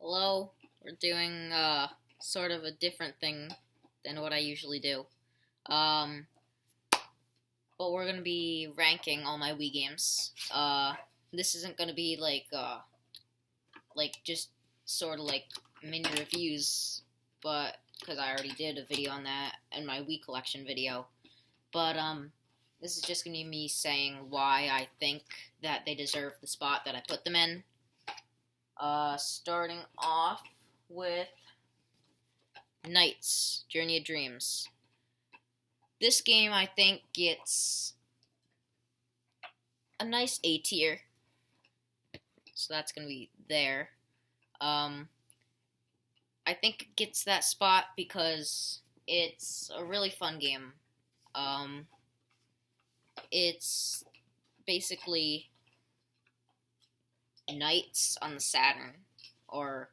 Hello, we're doing sort of a different thing than what I usually do. Um, but we're gonna be ranking all my Wii games. This isn't gonna be like just sort of like mini reviews, but because I already did a video on that in my Wii collection video. But this is just gonna be me saying why I think that they deserve the spot that I put them in. Starting off with Knights, Journey of Dreams. This game, I think, gets a nice A tier. So that's going to be there. I think it gets that spot because it's a really fun game. It's basically Knights on the Saturn, or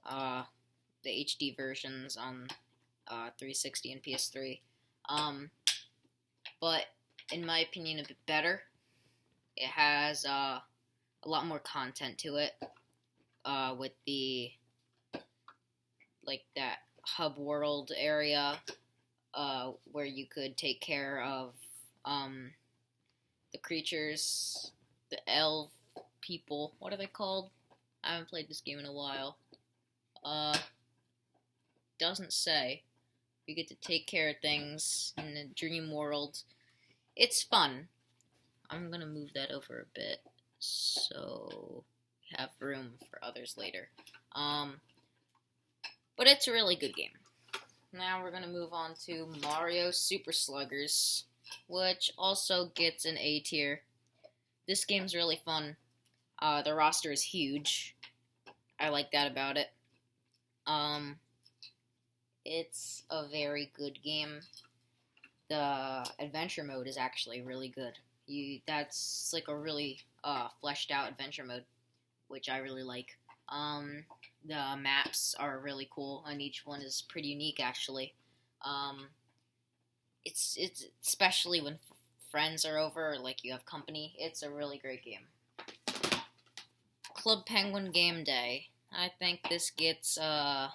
the HD versions on 360 and PS3. But in my opinion, a bit better. It has a lot more content to it, with the that hub world area, where you could take care of the creatures, the elf people. What are they called? I haven't played this game in a while. Doesn't say. You get to take care of things in the dream world. It's fun. I'm gonna move that over a bit so we have room for others later. But it's a really good game. Now we're gonna move on to Mario Super Sluggers, which also gets an A tier. This game's really fun. The roster is huge. I like that about it. It's a very good game. The adventure mode is actually really good. That's like a really fleshed out adventure mode, which I really like. The maps are really cool, and each one is pretty unique actually. It's especially when friends are over, or like you have company. It's a really great game. Club Penguin Game Day. I think this gets a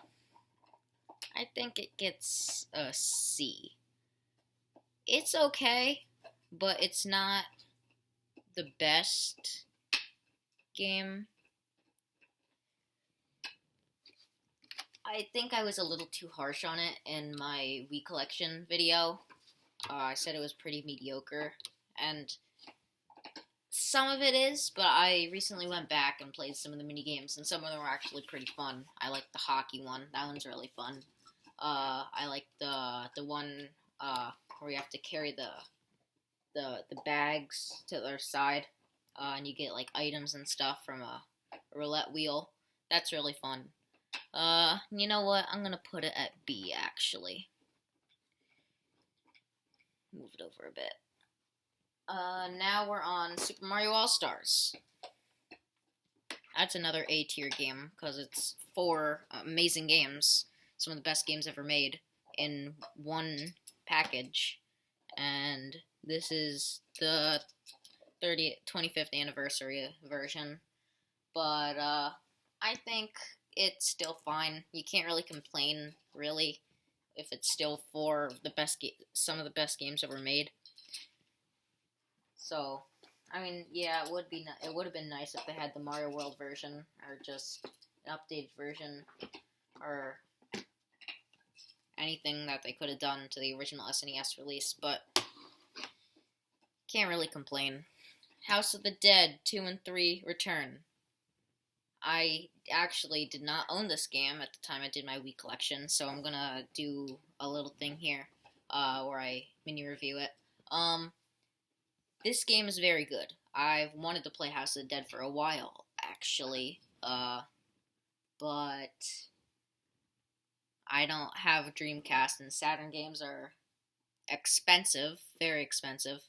C. It's okay, but it's not the best game. I think I was a little too harsh on it in my Wii collection video. I said it was pretty mediocre, and some of it is, but I recently went back and played some of the mini games, and some of them were actually pretty fun. I like the hockey one; that one's really fun. I like the one where you have to carry the bags to their side, and you get like items and stuff from a roulette wheel. That's really fun. You know what? I'm gonna put it at B actually. Move it over a bit. Now we're on Super Mario All-Stars. That's another A tier game because it's 4 amazing games, some of the best games ever made in one package. And this is the 25th anniversary version. But I think it's still fine. You can't really complain, really, if it's still some of the best games ever made. So, I mean, yeah, it would have been nice if they had the Mario World version, or just an updated version, or anything that they could have done to the original SNES release, but can't really complain. House of the Dead 2 and 3 Return. I actually did not own this game at the time I did my Wii collection, so I'm gonna do a little thing here, where I mini review it. This game is very good. I've wanted to play House of the Dead for a while, actually, but I don't have a Dreamcast, and Saturn games are expensive, very expensive,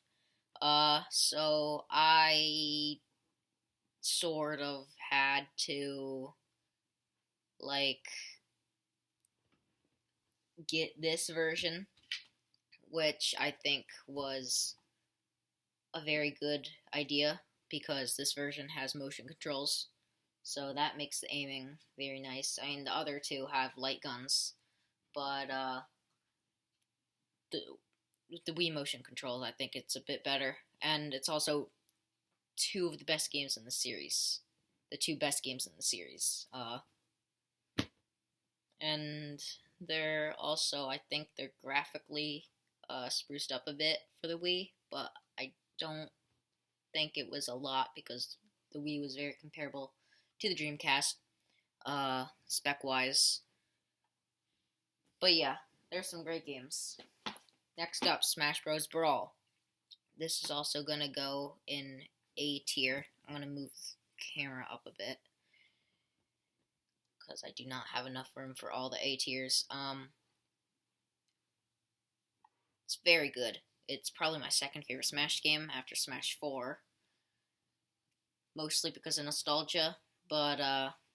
so I sort of had to, get this version, which I think was a very good idea, because this version has motion controls, so that makes the aiming very nice. I mean, the other two have light guns, but the Wii motion controls, I think it's a bit better, and it's also two of the best games in the series. The two best games in the series. And they're also, I think they're graphically spruced up a bit for the Wii, but I don't think it was a lot because the Wii was very comparable to the Dreamcast, spec-wise. But yeah, there's some great games. Next up, Smash Bros. Brawl. This is also going to go in A tier. I'm going to move the camera up a bit because I do not have enough room for all the A tiers. It's very good. It's probably my second favorite Smash game after Smash 4. Mostly because of nostalgia, but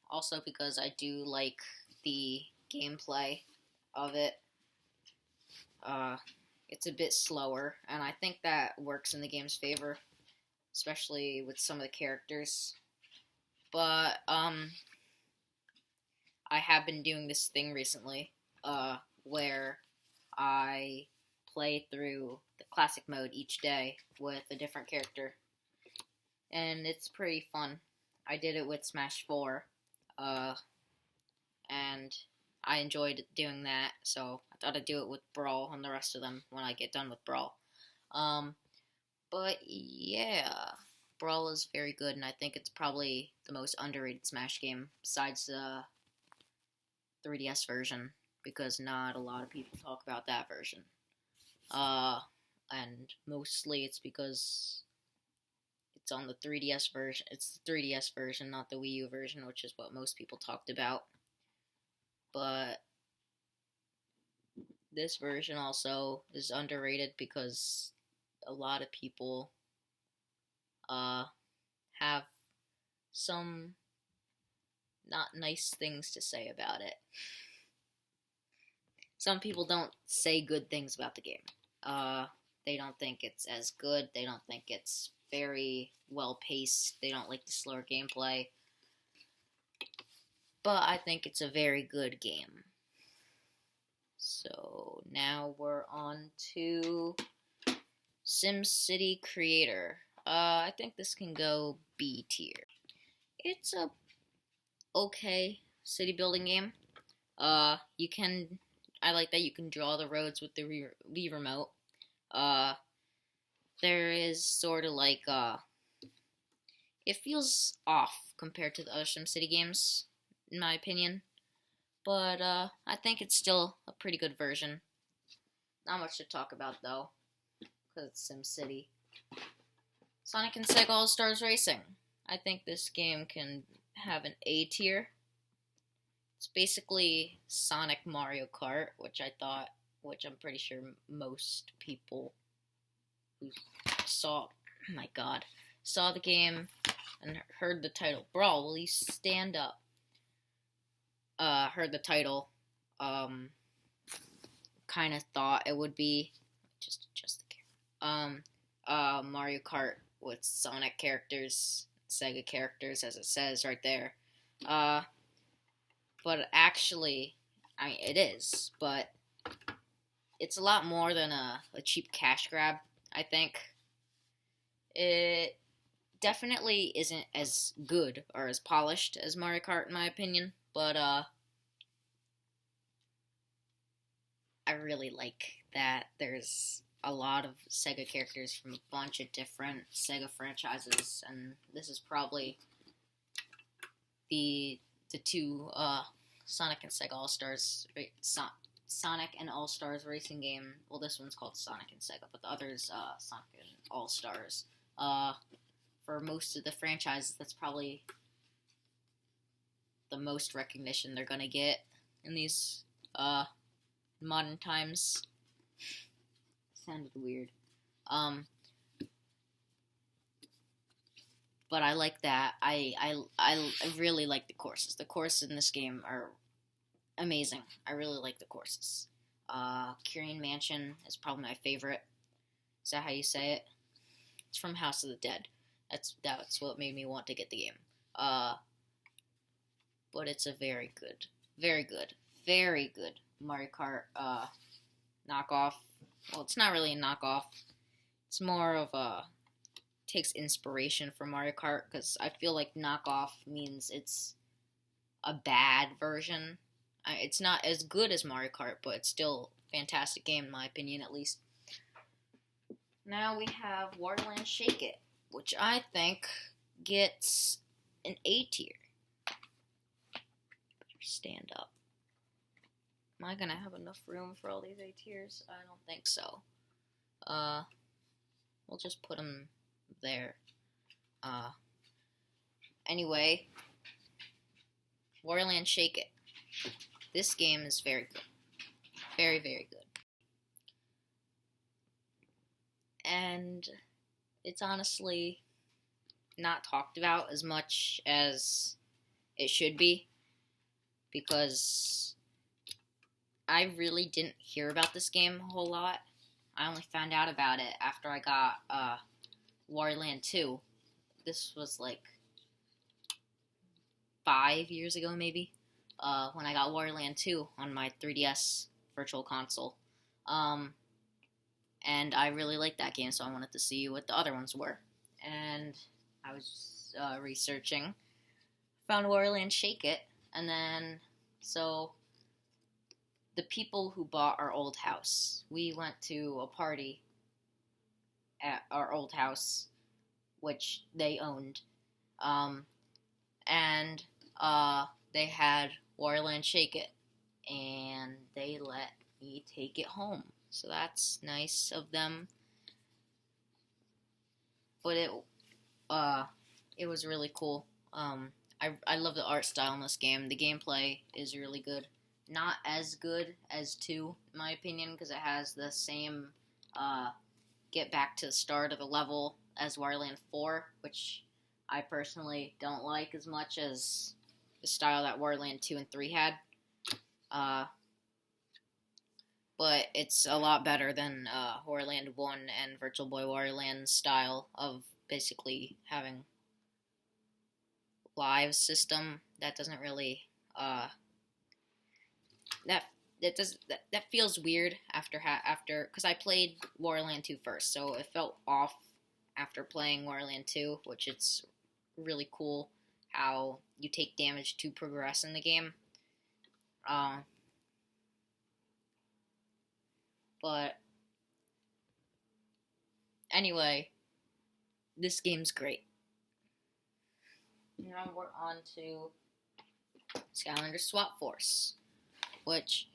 also because I do like the gameplay of it. It's a bit slower, and I think that works in the game's favor, especially with some of the characters. But I have been doing this thing recently, where I play through the classic mode each day with a different character, and it's pretty fun. I did it with Smash 4, and I enjoyed doing that, so I thought I'd do it with Brawl and the rest of them when I get done with Brawl. But yeah, Brawl is very good, and I think it's probably the most underrated Smash game besides the 3DS version, because not a lot of people talk about that version. And mostly it's because it's on the 3DS version. It's the 3DS version, not the Wii U version, which is what most people talked about. But this version also is underrated because a lot of people have some not nice things to say about it. Some people don't say good things about the game. They don't think it's as good. They don't think it's very well paced. They don't like the slower gameplay. But I think it's a very good game. So now we're on to Simcity Creator. I think this can go B tier. It's a okay city building game. I like that you can draw the roads with the Wii remote. There is sort of like, it feels off compared to the other SimCity games, in my opinion. But, I think it's still a pretty good version. Not much to talk about, though, because it's SimCity. Sonic and Segal All-Stars Racing. I think this game can have an A tier. It's basically Sonic Mario Kart, which I'm pretty sure most people who saw the game and heard the title Brawl, will you stand up? Heard the title, kind of thought it would be, just adjust the camera, Mario Kart with Sonic characters, Sega characters, as it says right there, but actually, I mean, it is, but it's a lot more than a cheap cash grab, I think. It definitely isn't as good or as polished as Mario Kart, in my opinion, but I really like that there's a lot of Sega characters from a bunch of different Sega franchises, and this is probably the two Sonic and Sega All-Stars, Sonic and All-Stars racing game. Well, this one's called Sonic and Sega, but the other's Sonic and All-Stars. For most of the franchises, that's probably the most recognition they're gonna get in these modern times. Sounded weird. But I like that. I really like the courses. The courses in this game are amazing. I really like the courses. Kyrian Mansion is probably my favorite. Is that how you say it? It's from House of the Dead. That's what made me want to get the game. but it's a very good, very good, very good Mario Kart knockoff. Well, it's not really a knockoff. It's more of a takes inspiration from Mario Kart, because I feel like knockoff means it's a bad version. It's not as good as Mario Kart, but it's still a fantastic game in my opinion, at least. Now we have Waterland Shake It, which I think gets an A tier. Better stand up. Am I gonna have enough room for all these A tiers? I don't think so. We'll just put them there. Anyway, Waterland Shake It. This game is very good. Very, very good. And it's honestly not talked about as much as it should be, because I really didn't hear about this game a whole lot. I only found out about it after I got Waterland 2. This was like 5 years ago, maybe, when I got Waterland 2 on my 3DS Virtual Console. And I really liked that game, so I wanted to see what the other ones were. And I was researching, found Waterland Shake It, and then, so, the people who bought our old house, we went to a party at our old house, which they owned, and they had Waterland Shake It, and they let me take it home. So that's nice of them. But it was really cool. I love the art style in this game. The gameplay is really good. Not as good as 2, in my opinion, because it has the same get back to the start of the level as Waterland 4, which I personally don't like as much as the style that Waterland 2 and 3 had. But it's a lot better than Waterland 1 and Virtual Boy Waterland's style of basically having live system that doesn't really that feels weird after because I played Waterland 2 first, so it felt off after playing Waterland 2, which it's really cool how you take damage to progress in the game. But anyway, this game's great. Now we're on to Skylander Swap Force, which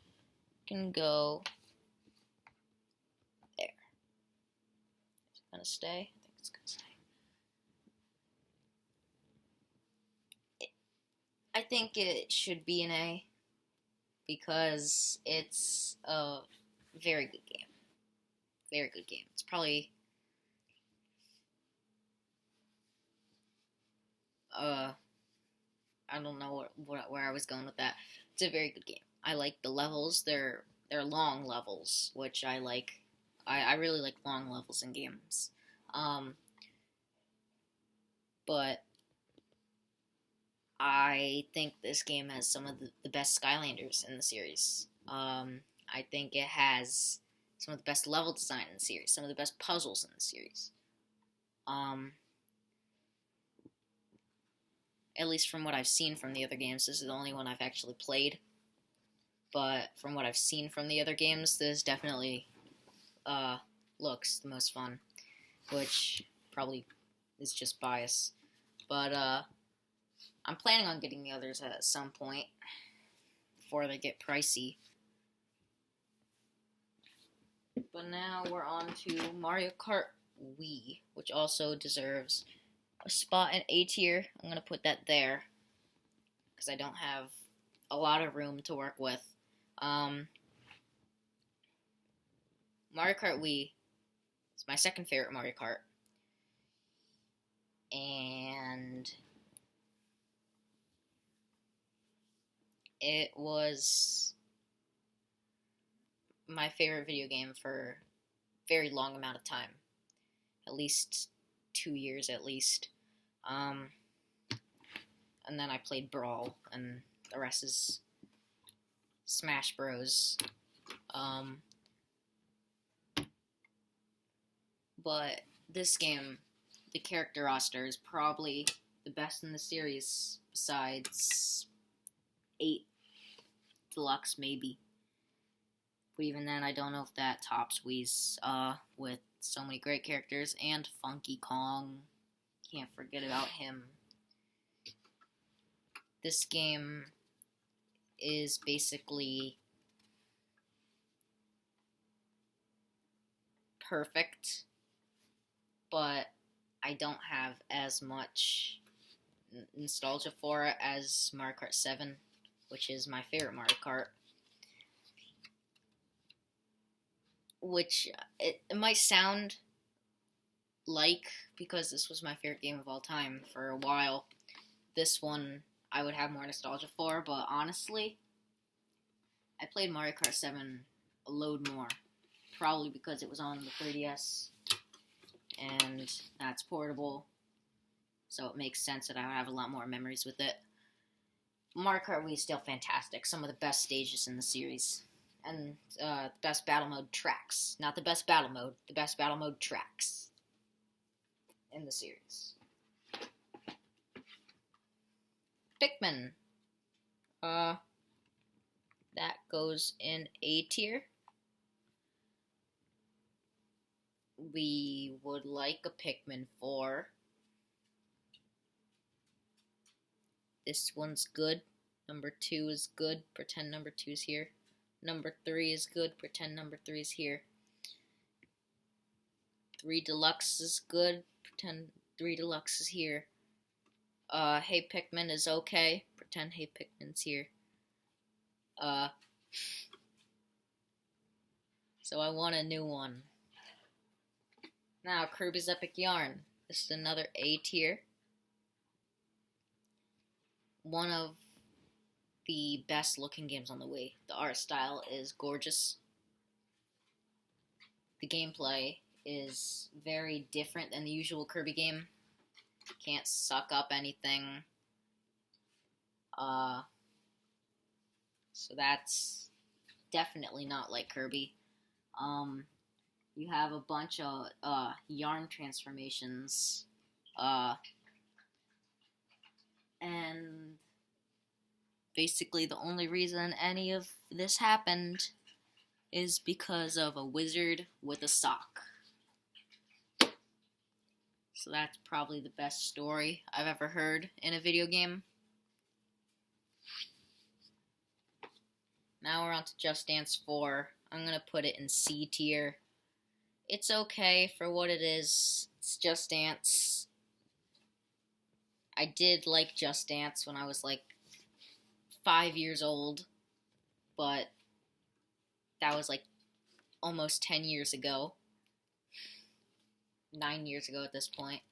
can go there. Is it gonna stay? I think it's gonna stay. I think it should be an A, because it's a very good game. Very good game. It's probably I don't know where I was going with that. It's a very good game. I like the levels. They're long levels, which I like. I really like long levels in games. But I think this game has some of the best Skylanders in the series. I think it has some of the best level design in the series, some of the best puzzles in the series. At least from what I've seen from the other games, this is the only one I've actually played. But from what I've seen from the other games, this definitely looks the most fun, which probably is just bias. But I'm planning on getting the others at some point before they get pricey. But now we're on to Mario Kart Wii, which also deserves a spot in A tier. I'm going to put that there, because I don't have a lot of room to work with. Mario Kart Wii is my second favorite Mario Kart. And it was my favorite video game for a very long amount of time. At least 2 years at least. And and then I played Brawl, and the rest is Smash Bros. But this game, the character roster is probably the best in the series, besides 8 Deluxe, maybe. But even then, I don't know if that tops Wii's, with so many great characters, and Funky Kong. Can't forget about him. This game is basically perfect, but I don't have as much nostalgia for it as Mario Kart 7, which is my favorite Mario Kart. Which it might sound like, because this was my favorite game of all time for a while, this one I would have more nostalgia for, but honestly, I played Mario Kart 7 a load more, probably because it was on the 3DS, and that's portable, so it makes sense that I would have a lot more memories with it. Mario Kart Wii is still fantastic, some of the best stages in the series, and the best battle mode tracks. Not the best battle mode, the best battle mode tracks in the series. Pikmin. That goes in A tier. We would like a Pikmin 4. This one's good. Number 2 is good. Pretend number 2 is here. Number 3 is good. Pretend number 3 is here. 3 Deluxe is good. Pretend 3 Deluxe is here. Hey Pikmin is okay. Pretend Hey Pikmin's here. So I want a new one. Now, Kirby's Epic Yarn. This is another A tier. One of the best looking games on the Wii. The art style is gorgeous. The gameplay is very different than the usual Kirby game. Can't suck up anything. So that's definitely not like Kirby. You have a bunch of yarn transformations. And basically the only reason any of this happened is because of a wizard with a sock. So that's probably the best story I've ever heard in a video game. Now we're on to Just Dance 4. I'm going to put it in C tier. It's okay for what it is. It's Just Dance. I did like Just Dance when I was like 5 years old, but that was like almost 10 years ago. 9 years ago at this point.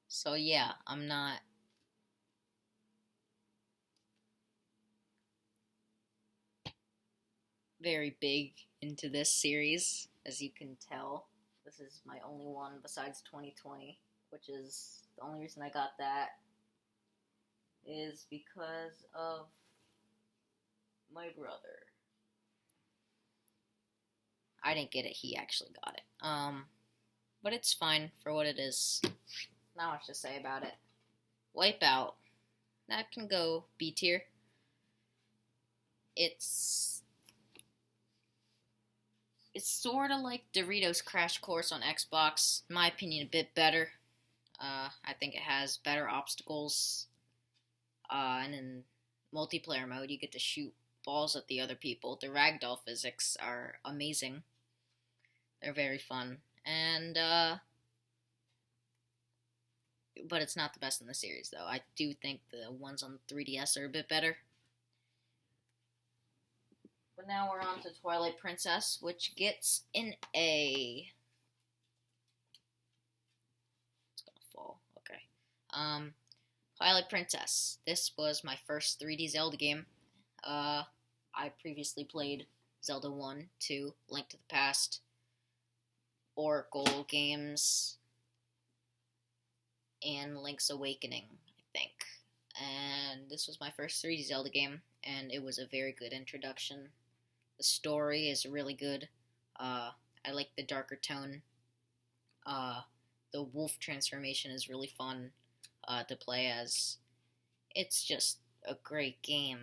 So yeah, I'm not very big into this series, as you can tell. This is my only one besides 2020, which is the only reason I got that is because of my brother. I didn't get it, he actually got it. But it's fine for what it is. Not much to say about it. Wipeout. That can go B tier. It's sort of like Doritos Crash Course on Xbox. In my opinion, a bit better. I think it has better obstacles. And in multiplayer mode, you get to shoot balls at the other people. The ragdoll physics are amazing. They're very fun. And, but it's not the best in the series, though. I do think the ones on 3DS are a bit better. But now we're on to Twilight Princess, which gets an A. It's gonna fall. Okay. Twilight Princess. This was my first 3D Zelda game. I previously played Zelda 1, 2, Link to the Past, Oracle games, and Link's Awakening, I think. And this was my first 3D Zelda game, and it was a very good introduction. The story is really good. I like the darker tone. The wolf transformation is really fun to play as. It's just a great game.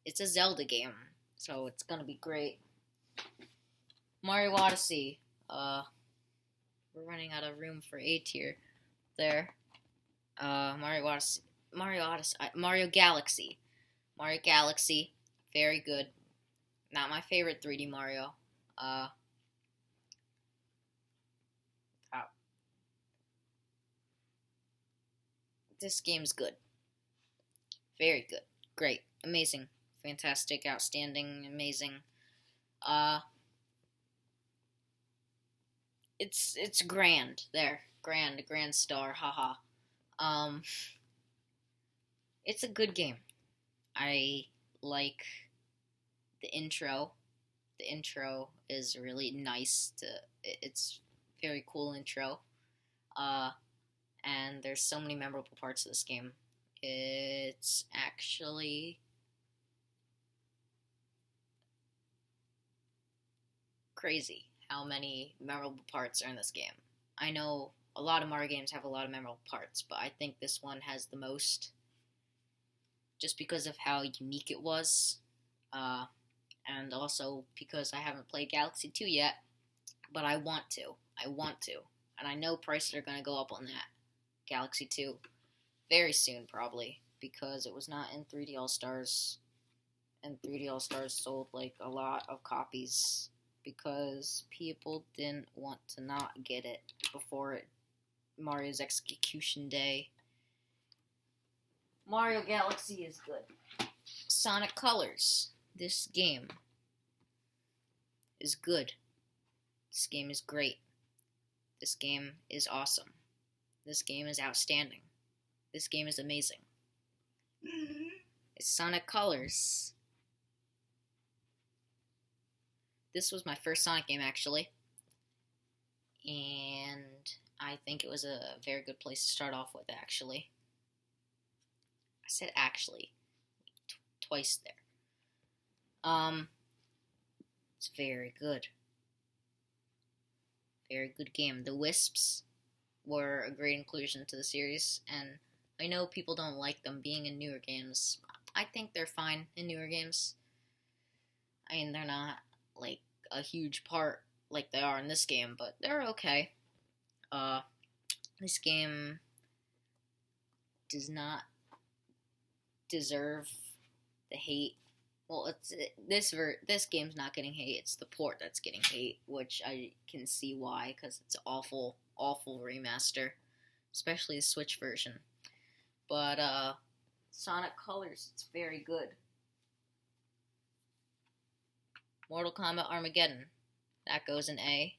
It's a Zelda game, so it's gonna be great. Mario Odyssey. We're running out of room for A tier there. Mario Odyssey. Mario Galaxy. Mario Galaxy. Very good. Not my favorite 3D Mario. This game's good. Very good. Great. Amazing. Fantastic. Outstanding. Amazing. It's grand. There. Grand star. Haha. It's a good game. I like the intro. The intro is really nice. It's very cool intro. And there's so many memorable parts of this game. It's actually crazy how many memorable parts are in this game. I know a lot of Mario games have a lot of memorable parts, but I think this one has the most just because of how unique it was. And also because I haven't played Galaxy 2 yet, but I want to. And I know prices are going to go up on that. Galaxy 2 very soon, probably, because it was not in 3D All-Stars, and 3D All-Stars sold like a lot of copies because people didn't want to not get it before Mario's Execution Day. Mario Galaxy is good. Sonic Colors. This game is good. This game is great. This game is awesome. This game is outstanding. This game is amazing. It's Sonic Colors. This was my first Sonic game, actually. And I think it was a very good place to start off with, actually. I said actually twice there. It's very good. Very good game. The Wisps were a great inclusion to the series, and I know people don't like them being in newer games. I think they're fine in newer games. I mean, they're not like a huge part like they are in this game, but they're okay. This game does not deserve the hate. Well, this game's not getting hate. It's the port that's getting hate, which I can see why, because it's an awful remaster, especially the Switch version. But Sonic Colors, it's very good. Mortal Kombat Armageddon, that goes in A.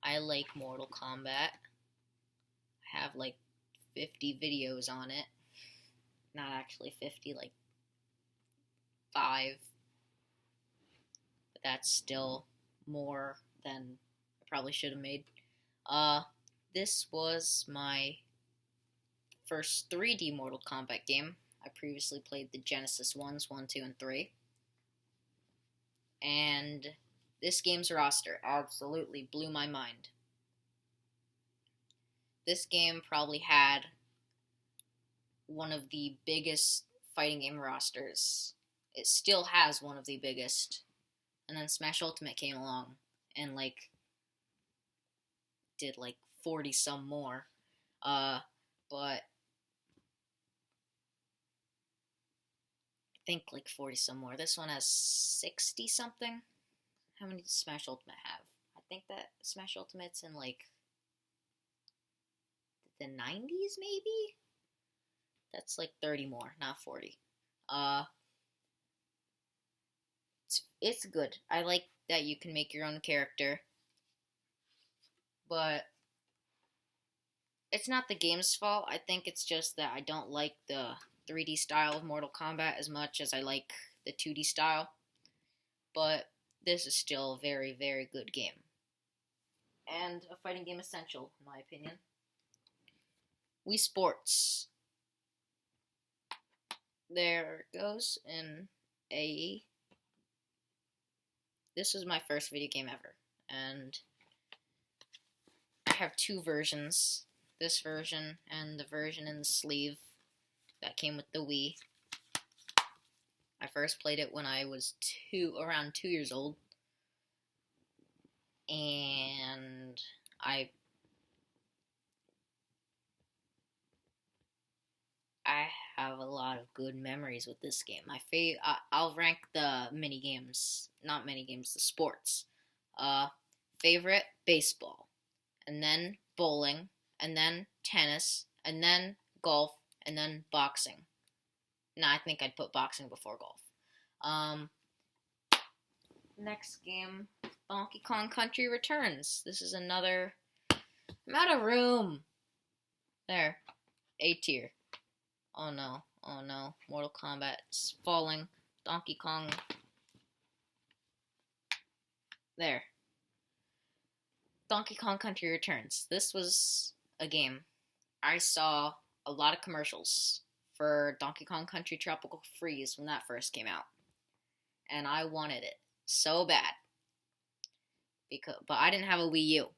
I like Mortal Kombat. I have like 50 videos on it. Not actually 50, like 5. But that's still more than I probably should have made. This was my first 3D Mortal Kombat game. I previously played the Genesis ones, 1, 2, and 3. And this game's roster absolutely blew my mind. This game probably had one of the biggest fighting game rosters. It still has one of the biggest. And then Smash Ultimate came along and like did like 40 some more. But I think like 40 some more. This one has 60 something. How many does Smash Ultimate have? I think that Smash Ultimate's in like the 90s maybe? That's like 30 more, not 40. It's good. I like that you can make your own character. But it's not the game's fault. I think it's just that I don't like the 3D style of Mortal Kombat as much as I like the 2D style. But this is still a very, very good game. And a fighting game essential, in my opinion. Wii Sports. There it goes in a. This was my first video game ever, and I have two versions. This version and the version in the sleeve that came with the Wii. I first played it when I was around 2 years old, and I have a lot of good memories with this game. I'll rank the the sports. Favorite, baseball, and then bowling, and then tennis, and then golf, and then boxing. Nah, I think I'd put boxing before golf. Next game, Donkey Kong Country Returns. This is another. I'm out of room. There, A tier. Oh no, oh no. Mortal Kombat is falling. Donkey Kong. There. Donkey Kong Country Returns. This was a game. I saw a lot of commercials for Donkey Kong Country Tropical Freeze when that first came out. And I wanted it so bad. But I didn't have a Wii U.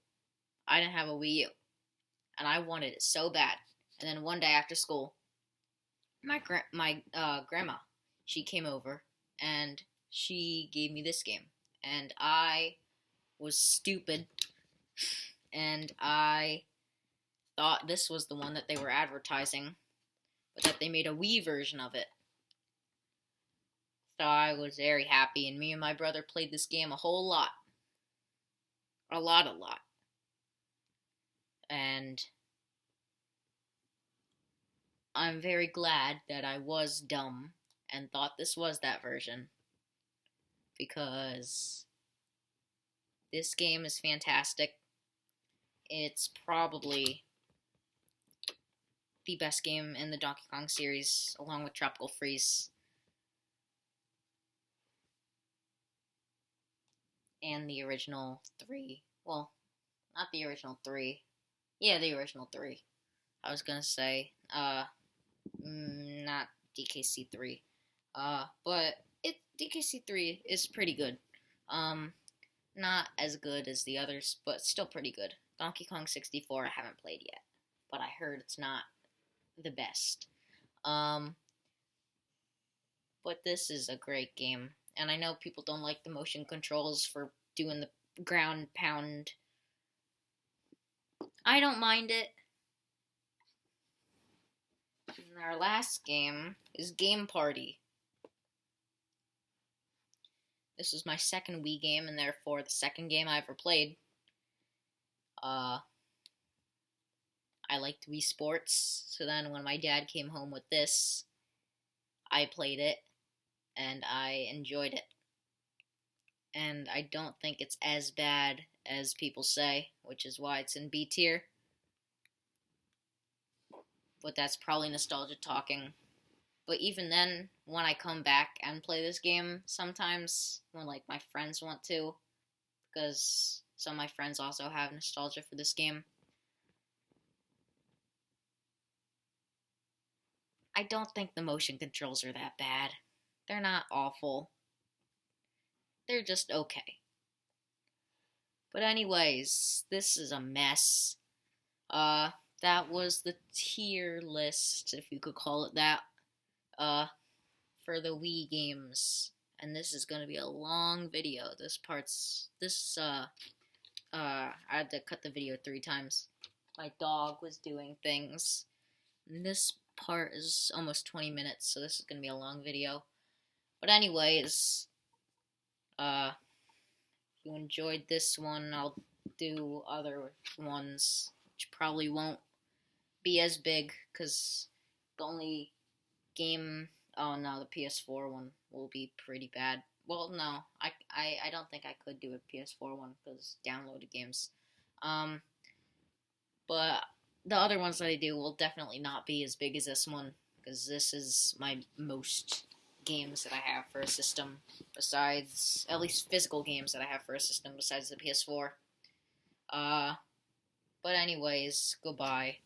And I wanted it so bad. And then one day after school, my grandma, she came over and she gave me this game. And I was stupid. And I thought this was the one that they were advertising, but that they made a Wii version of it. So I was very happy, and me and my brother played this game a whole lot. A lot. And I'm very glad that I was dumb and thought this was that version, because this game is fantastic. It's probably the best game in the Donkey Kong series, along with Tropical Freeze. And the original 3. Well, not the original 3. Yeah, the original 3. I was gonna say, not DKC 3. But DKC 3 is pretty good. Not as good as the others, but still pretty good. Donkey Kong 64 I haven't played yet, but I heard it's not the best. But this is a great game, and I know people don't like the motion controls for doing the ground pound. I don't mind it. And our last game is Game Party. This was my second Wii game, and therefore the second game I ever played. I liked Wii Sports, so then when my dad came home with this, I played it, and I enjoyed it. And I don't think it's as bad as people say, which is why it's in B tier. But that's probably nostalgia talking. But even then, when I come back and play this game, sometimes when like my friends want to, because some of my friends also have nostalgia for this game, I don't think the motion controls are that bad. They're not awful. They're just okay. But anyways, this is a mess. That was the tier list, if you could call it that, for the Wii games. And this is going to be a long video. I had to cut the video 3 times. My dog was doing things. And this part is almost 20 minutes, so this is going to be a long video. But anyways, if you enjoyed this one, I'll do other ones, which probably won't be as big, because the only game, oh no, the PS4 one will be pretty bad. Well, no, I don't think I could do a PS4 one, because downloaded games. But the other ones that I do will definitely not be as big as this one, because this is my most games that I have for a system, besides, at least physical games that I have for a system besides the PS4. But anyways, goodbye.